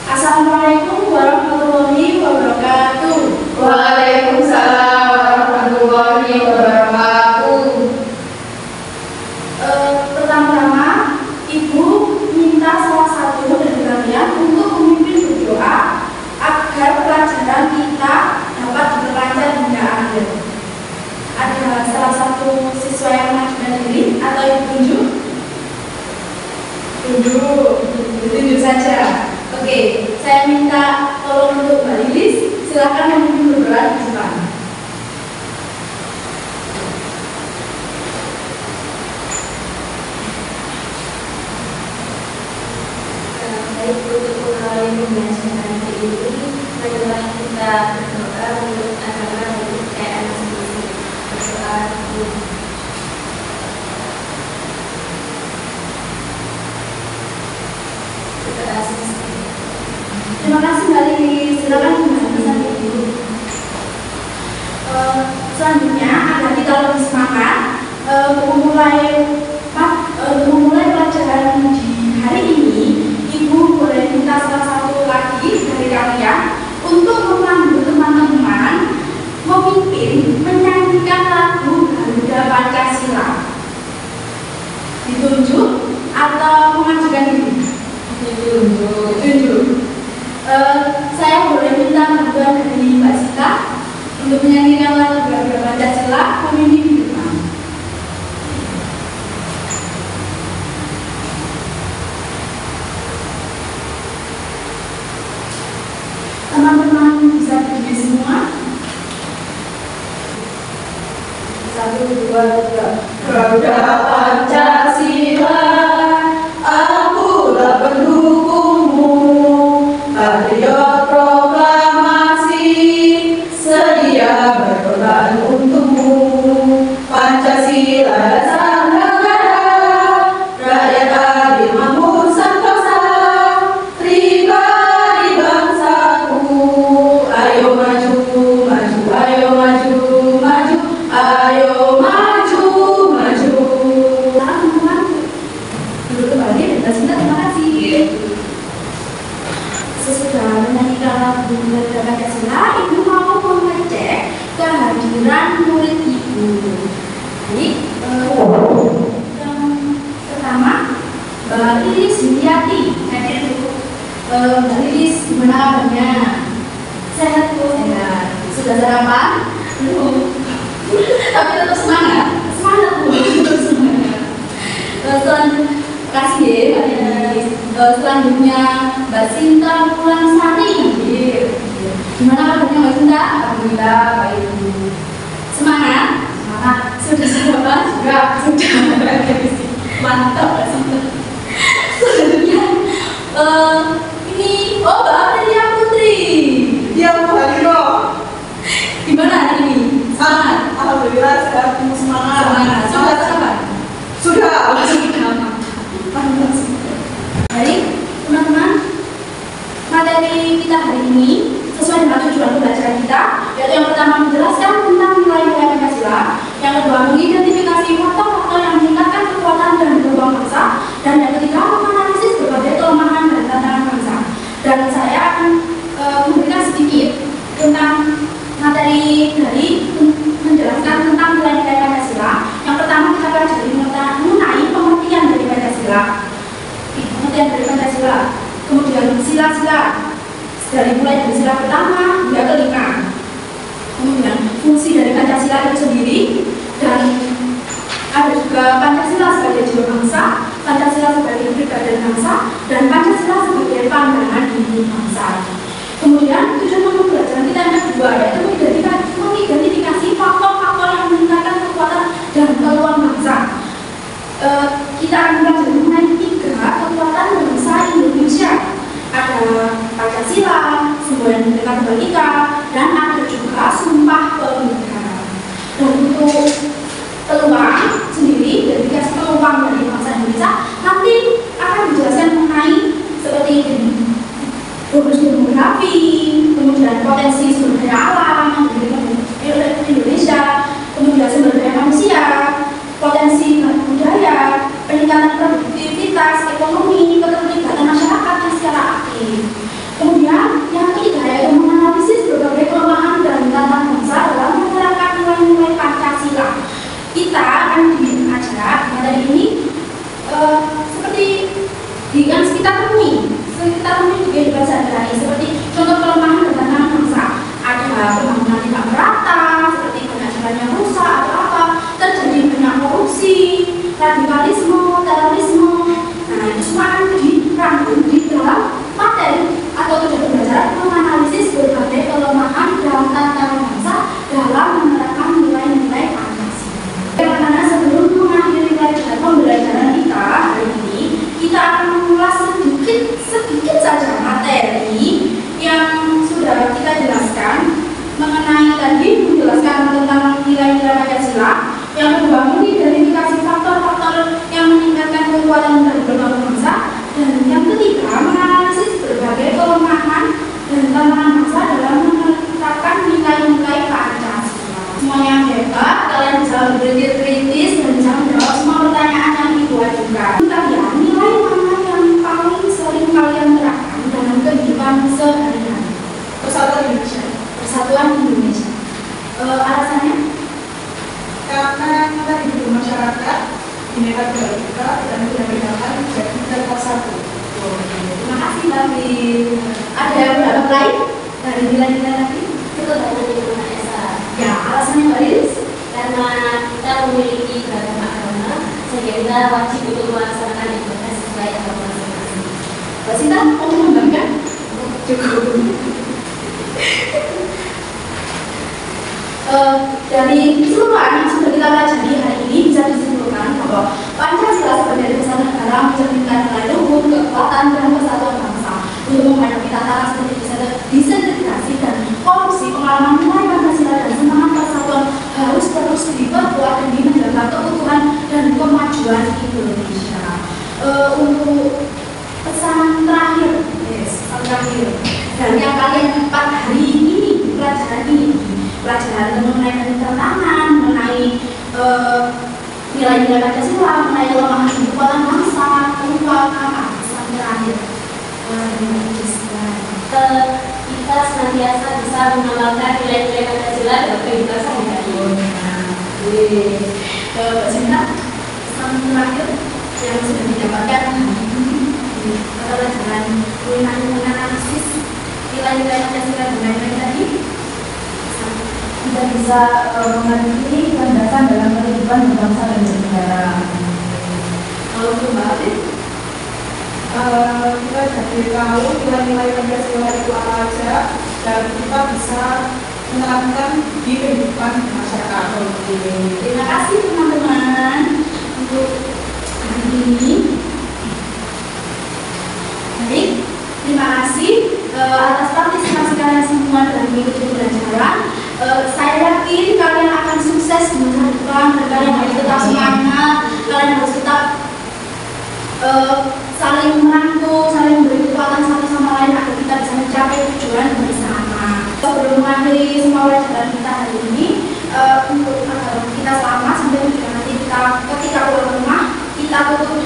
Assalamualaikum warahmatullahi wabarakatuh. Waalaikumsalam warahmatullahi wabarakatuh. Pertama-tama, Ibu minta salah satu dari kalian untuk memimpin berdoa agar pelajaran kita dapat diperlancar hingga akhir. Ada salah satu siswa yang mengajukan diri atau Ibu tunjuk? Tunjuk saja. Oke, saya minta tolong untuk Mbak Lilis, silakan memimpin berdoa di depan. Baik, untuk mengawali pembelajaran hari ini, marilah kita berdoa menurut agama dan kepercayaan masing-masing. Berdoa dulu. Berdoa selesai. Terima kasih Mbak Lilis, silakan dilanjutkan Ibu. Selanjutnya agar kita lebih semangat memulai pelajaran di hari ini, Ibu boleh minta salah satu lagi dari kalian untuk memandu teman-teman memimpin menyanyikan lagu Garuda Pancasila. Ditunjuk atau mengajukan diri? Ditunjuk. Saya boleh minta bantuan dari Mbak Sita untuk menyanyikan lagu Garuda Pancasila memimpin di depan. Teman-teman bisa berdiri semua. 1, 2, 3. Garuda Pancasila, akulah pendukungmu, patriot proklamasi, sedia berkorban untukmu. Pancasila dasar negara, rakyat adil makmur sentosa, pribadi bangsaku. Ayo maju, maju, ayo maju, maju, ayo maju, maju. Teman-teman duduk kembali dan Mbak Sinta, terima kasih. Sesudah menyanyikan lagu Garuda Pancasila, Ibu mau mengecek kehadiran murid Ibu. Baik, yang pertama Mbak Lilis Yuliati. Hadir Ibu. Mbak Lilis, gimana kabarnya? Sehat Bu? Sehat. Sudah sarapan? Belum. Tapi tetap semangat. Semangat Bu. Tetap semangat. Terima kasih ya Mbak Lilis. Selanjutnya Mbak Sinta Pulansari. Gimana kabarnya Mbak Sinta? Alhamdulillah baik Bu. Semangat? Semangat. Sudah sarapan? Sudah. Mantap Mbak Sinta. Selanjutnya ini Mbak Amelia Putri. Dia kembali kok. Gimana hari ini? Semangat? Alhamdulillah sehat, semangat. Sudah sarapan? Sudah. Baik, teman-teman, materi kita hari ini sesuai dengan tujuan pembelajaran kita, yaitu yang pertama menjelaskan tentang nilai-nilai Pancasila, yang kedua mengidentifikasi faktor-faktor yang meningkatkan kekuatan dan gelombang bangsa, dan yang ketiga menganalisis berbagai kelemahan dan tantangan bangsa. Dan saya akan memberikan sedikit tentang materi dari menjelaskan tentang nilai-nilai Pancasila. Yang pertama kita pelajari mengenai pengertian dari Pancasila. Pengertian dari Pancasila, kemudian sila-sila dari mulai dari sila pertama hingga kelima, kemudian fungsi dari Pancasila itu sendiri, dan ada juga Pancasila sebagai jiwa bangsa, Pancasila sebagai pribadi bangsa, dan Pancasila sebagai pandangan hidup bangsa. Kemudian tujuan pembelajaran kita yang kedua yaitu mengidentifikasi faktor-faktor yang meningkatkan kekuatan dan peluang bangsa. Kita akan belajar mengenai 3 kekuatan bangsa Indonesia. Ada Pancasila, semboyan Bhinneka Tunggal Ika, dan ada juga Sumpah Pemuda. Dan untuk peluang sendiri, identifikasi peluang dari bangsa Indonesia nanti akan dijelaskan mengenai seperti ini: bonus demografi, kemudian potensi sumber daya alam yang dimiliki oleh Indonesia, kemudian sumber daya manusia, potensi budaya, peningkatan produktivitas ekonomi, keterlibatan masyarakat yang secara aktif. Ada yang pendapat lain dari nilai-nilai tadi? Itu banyak di mana Esa. Ya, alasannya Mbak Riz? Karena kita memiliki beragam agama, sehingga kita wajib untuk melaksanakan ibadah sesuai agama masing-masing. Mbak Sinta, mau mengembangkan? Cukup. Dari keseluruhan yang sudah kita pelajari hari ini bisa disimpulkan bahwa Pancasila sebagai dasar negara mencerminkan nilai luhur, kekuatan, dan persatuan bangsa untuk menghadapi tantangan seperti disintegrasi dan korupsi. Pengalaman nilai Pancasila dan semangat persatuan harus terus diperkuat demi menjaga keutuhan dan kemajuan Indonesia. Untuk pesan terakhir, dari yang kalian dapat hari ini di pelajaran ini, pelajaran mengenai tantangan, mengenai nilai-nilai Pancasila, mengenai kelemahan dan kekuatan bangsa, merupakan pesan terakhir Kita senantiasa bisa mengamalkan nilai-nilai Pancasila dalam kehidupan sehari-hari. Mbak Sinta, pesan terakhir yang sudah didapatkan di pelajaran menganalisis nilai-nilai Pancasila dan lain-lain tadi, kita bisa mengerti landasan dalam kehidupan berbangsa dan bernegara. kalau untuk Mbak Afif, Kita jadi tahu nilai-nilai Pancasila itu apa aja dan kita bisa menerapkan di kehidupan masyarakat. terima kasih teman-teman untuk hari ini. Baik, terima kasih atas partisipasi kalian semua dalam mengikuti pembelajaran. Saya yakin kalian akan sukses di masa depan dan kalian harus tetap semangat, kalian harus tetap saling merangkul, saling memberi kekuatan satu sama lain agar kita bisa mencapai tujuan bersama. Sebelum mengakhiri semua pelajaran kita hari ini, untuk kita selamat sampai tujuan nanti kita ketika pulang rumah kita tutup